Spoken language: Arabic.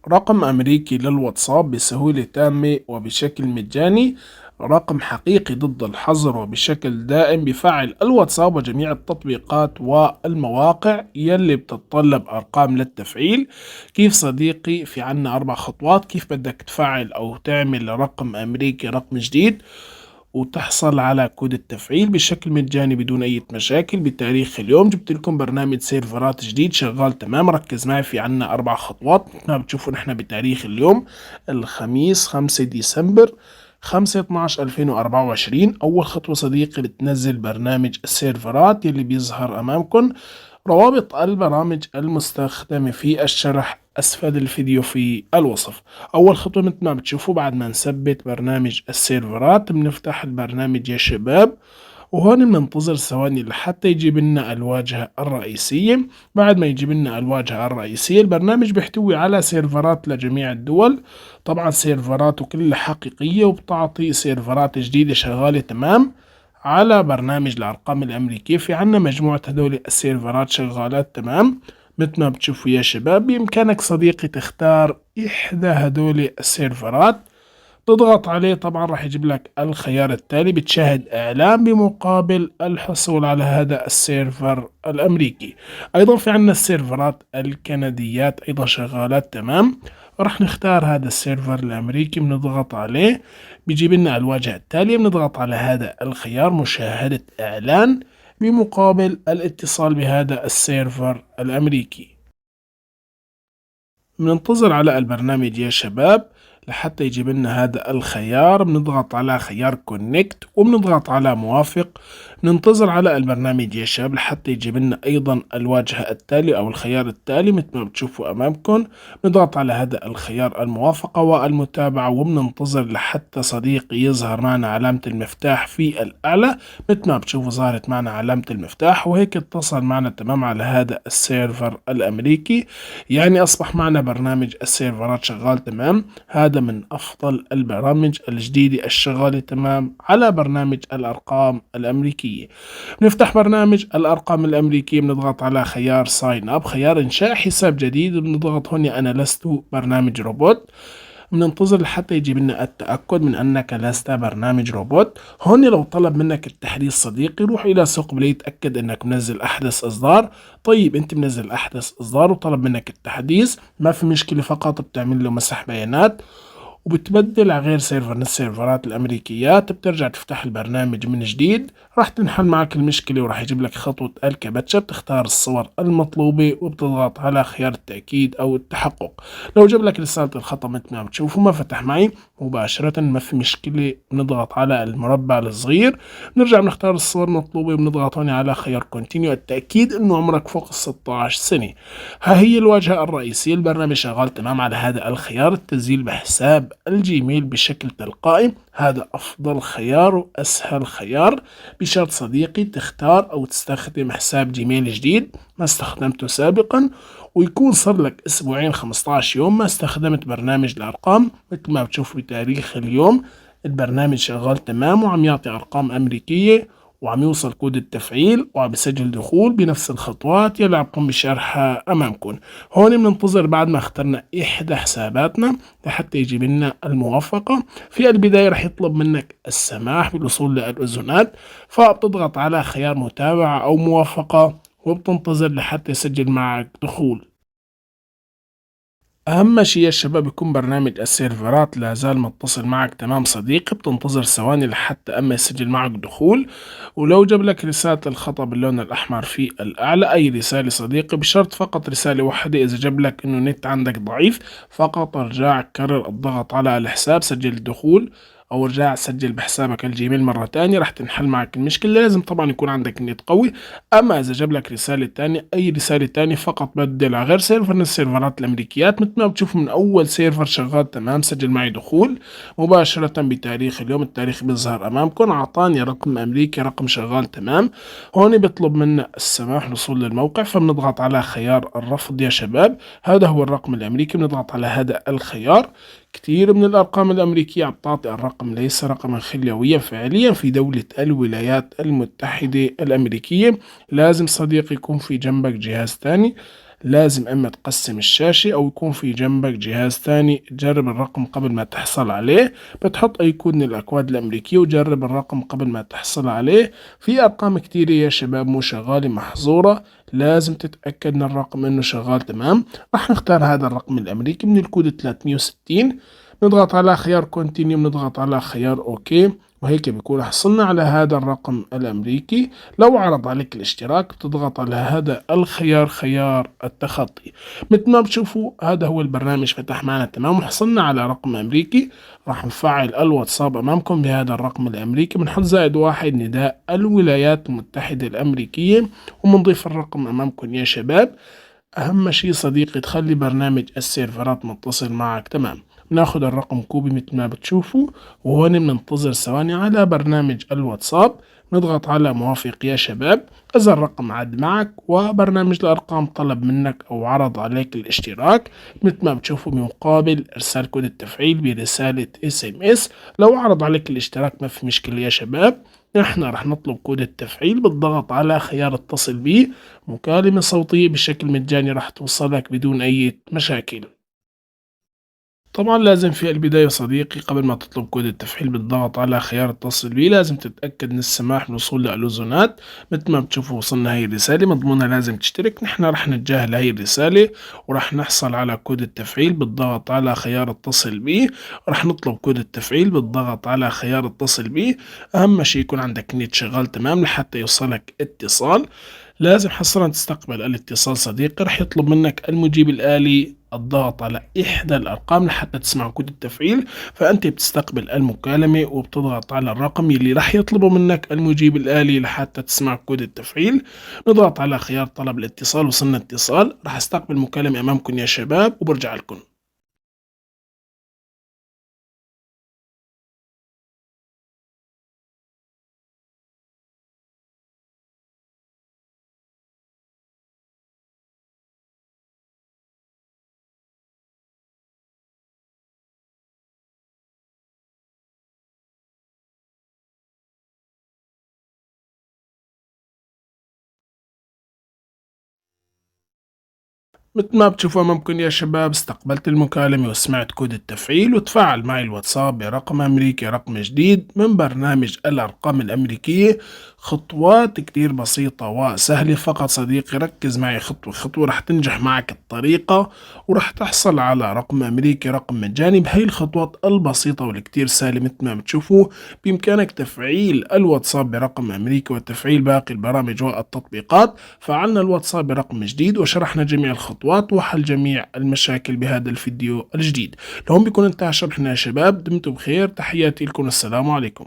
رقم أمريكي للواتساب بسهولة تامة وبشكل مجاني. رقم حقيقي ضد الحظر وبشكل دائم بفعل الواتساب وجميع التطبيقات والمواقع يلي بتتطلب أرقام للتفعيل. كيف صديقي؟ في عنا 4 خطوات كيف بدك تفعل أو تعمل رقم أمريكي، رقم جديد، وتحصل على كود التفعيل بشكل مجاني بدون أي مشاكل بتاريخ اليوم. جبت لكم برنامج سيرفرات جديد شغال تمام. ركز معي، في عنا 4 خطوات مثل ما بتشوفوا نحن بتاريخ اليوم الخميس 5 ديسمبر 5/12/2024. أول خطوة صديقي بتنزل برنامج السيرفرات يلي بيظهر أمامكم. روابط البرامج المستخدمة في الشرح أسفل الفيديو في الوصف. أول خطوة مثل ما بتشوفوا بعد ما نثبت برنامج السيرفرات بنفتح البرنامج يا شباب، وهون بننتظر ثواني لحتى يجيب لنا الواجهة الرئيسية. بعد ما يجيب لنا الواجهة الرئيسية البرنامج بيحتوي على سيرفرات لجميع الدول، طبعا سيرفرات وكلها حقيقية وبتعطي سيرفرات جديدة شغالة تمام على برنامج الأرقام الأمريكية. في عنا مجموعة هدول السيرفرات شغالات تمام مثل ما بتشوفوا يا شباب. بإمكانك صديقي تختار إحدى هدول السيرفرات، تضغط عليه طبعا راح يجيب لك الخيار التالي، بتشاهد إعلان بمقابل الحصول على هذا السيرفر الأمريكي. أيضا في عنا السيرفرات الكنديات أيضا شغالات تمام. راح نختار هذا السيرفر الأمريكي، بنضغط عليه بيجيب لنا الواجهة التالية، بنضغط على هذا الخيار مشاهدة إعلان بمقابل الاتصال بهذا السيرفر الأمريكي. بننتظر على البرنامج يا شباب لحتى يجيب لنا هذا الخيار، بنضغط على خيار كونكت وبنضغط على موافق. ننتظر على البرنامج يا شباب لحتى يجيب لنا ايضا الواجهة التالي او الخيار التالي مثل ما بتشوفوا امامكم. بنضغط على هذا الخيار الموافقة والمتابعة وبننتظر لحتى صديقي يظهر معنا علامة المفتاح في الاعلى. مثل ما بتشوفوا ظهرت معنا علامة المفتاح، وهيك اتصل معنا تمام على هذا السيرفر الامريكي. يعني اصبح معنا برنامج السيرفرات شغال تمام. هذا من أفضل البرامج الجديدة الشغالة تمام على برنامج الأرقام الأمريكية. بنفتح برنامج الأرقام الأمريكية، بنضغط على خيار ساين أب، خيار إنشاء حساب جديد، وبنضغط هون أنا لست برنامج روبوت. بننتظر لحتى يجيب لنا التأكد من أنك لست برنامج روبوت. هون لو طلب منك التحديث صديقي روح إلى سوق بلاي، تأكد أنك منزل أحدث إصدار. طيب أنت منزل أحدث إصدار وطلب منك التحديث، ما في مشكلة، فقط بتعمل له مسح بيانات وبتبدل على غير سيرفر من السيرفرات الأمريكيات. بترجع تفتح البرنامج من جديد، راح تنحل معك المشكلة وراح يجيب لك خطوة الكابتشا. بتختار الصور المطلوبة وبتضغط على خيار التأكيد أو التحقق. لو جاب لك رسالة الخطأ مثل ما بتشوفوا ما فتح معي مباشرة، ما في مشكلة. بنضغط على المربع الصغير، بنرجع بنختار الصور المطلوبة وبنضغط هون على خيار كونتينيو، التأكيد إنه عمرك فوق 16 سنة. ها هي الواجهة الرئيسية. البرنامج شغال تمام على هذا الخيار، التسجيل بحساب الجيميل بشكل تلقائي. هذا أفضل خيار وأسهل خيار، بشرط صديقي تختار أو تستخدم حساب جيميل جديد ما استخدمته سابقا، ويكون صار لك أسبوعين 15 يوم ما استخدمت برنامج الأرقام. مثل ما بتشوف بتاريخ اليوم البرنامج شغال تمام وعم يعطي أرقام أمريكية وعم يوصل كود التفعيل وعم يسجل دخول بنفس الخطوات يلي عم قم بشرحها أمامكم. هون بننتظر بعد ما اخترنا إحدى حساباتنا لحتى يجيب لنا الموافقة. في البداية رح يطلب منك السماح بالوصول للأذونات، فبتضغط على خيار متابعة أو موافقة وبتنتظر لحتى يسجل معك دخول. أهم شيء يا شباب يكون برنامج السيرفرات لا زال متصل معك تمام صديقي. بتنتظر ثواني لحتى أما يسجل معك دخول. ولو جاب لك رسالة الخطأ باللون الأحمر في الأعلى، أي رسالة صديقي، بشرط فقط رسالة واحدة، إذا جاب لك إنه نت عندك ضعيف فقط ارجع كرر الضغط على الحساب سجل الدخول، أو ارجع سجل بحسابك الجيميل مرة تانية، راح تنحل معك المشكلة. لازم طبعا يكون عندك نت قوي. أما إذا جاب لك رسالة تانية، أي رسالة تانية، فقط بدل على غير سيرفر من السيرفرات الأمريكيات. مثل ما بتشوفوا من أول سيرفر شغال تمام، سجل معي دخول مباشرة بتاريخ اليوم. التاريخ بيظهر أمامكم، أعطاني رقم أمريكي، رقم شغال تمام. هون بيطلب منا السماح بالوصول للموقع، فبنضغط على خيار الرفض يا شباب. هذا هو الرقم الأمريكي، بنضغط على هذا الخيار. كتير من الأرقام الأمريكية عم تعطي الرقم ليس رقما خليويا فعليا في دولة الولايات المتحدة الأمريكية. لازم صديقي يكون في جنبك جهاز تاني لازم إما تقسم الشاشة أو يكون في جنبك جهاز تاني تجرب الرقم قبل ما تحصل عليه. بتحط أي كود من الأكواد الأمريكية وجرب الرقم قبل ما تحصل عليه. في أرقام كتيرة يا شباب مو شغالة محظورة، لازم تتأكد من الرقم إنه شغال تمام. راح نختار هذا الرقم الأمريكي من الكود 360، نضغط على خيار كونتينيو، نضغط على خيار أوكي، وهيك بيكون حصلنا على هذا الرقم الأمريكي. لو عرض عليك الاشتراك بتضغط على هذا الخيار، خيار التخطي. مثل ما بتشوفوا هذا هو البرنامج فتح معنا تمام وحصلنا على رقم أمريكي. راح نفعل الواتساب أمامكم بهذا الرقم الأمريكي، بنحط +1 نداء الولايات المتحدة الأمريكية وبنضيف الرقم أمامكم يا شباب. أهم شي صديقي تخلي برنامج السيرفرات متصل معك تمام. بناخد الرقم كوبي مثل ما بتشوفوا، وهون بننتظر ثواني على برنامج الواتساب. نضغط على موافق يا شباب. إذا الرقم عاد معك وبرنامج الأرقام طلب منك أو عرض عليك الاشتراك، مثل ما بتشوفوا بمقابل إرسال كود التفعيل برسالة SMS. لو عرض عليك الاشتراك ما في مشكلة يا شباب، نحن رح نطلب كود التفعيل بالضغط على خيار اتصل بي. مكالمة صوتية بشكل مجاني رح توصلك بدون أي مشاكل. طبعا لازم في البداية صديقي قبل ما تطلب كود التفعيل بالضغط على خيار اتصل بي لازم تتأكد من السماح بالوصول لألوزونات. مثل ما بتشوفوا وصلنا هاي الرسالة مضمونة لازم تشترك. نحن رح نتجاهل هاي الرسالة ورح نحصل على كود التفعيل بالضغط على خيار اتصل بي. رح نطلب كود التفعيل بالضغط على خيار اتصل بي. أهم شي يكون عندك نت شغال تمام لحتى يوصلك اتصال. لازم حصرا تستقبل الاتصال صديقي. رح يطلب منك المجيب الآلي الضغط على إحدى الأرقام لحتى تسمع كود التفعيل، فأنت بتستقبل المكالمة وبتضغط على الرقم يلي رح يطلبه منك المجيب الآلي لحتى تسمع كود التفعيل. نضغط على خيار طلب الاتصال. وصلنا اتصال، رح استقبل مكالمة أمامكم يا شباب وبرجع لكم. مثل ما بتشوفوا أمامكم يا شباب استقبلت المكالمة وسمعت كود التفعيل وتفاعل معي الواتساب برقم أمريكي، رقم جديد من برنامج الأرقام الأمريكية. خطوات كتير بسيطة وسهلة، فقط صديقي ركز معي خطوة خطوة رح تنجح معك الطريقة ورح تحصل على رقم أمريكي، رقم مجاني بهي الخطوات البسيطة والكتير سهلة. مثل ما بتشوفوا بإمكانك تفعيل الواتساب برقم أمريكي وتفعيل باقي البرامج والتطبيقات. فعلنا الواتساب برقم جديد وشرحنا جميع الخطوات وحل جميع المشاكل بهذا الفيديو الجديد. لهم بيكون انتهى شرحنا يا شباب. دمتم بخير، تحياتي لكم، السلام عليكم.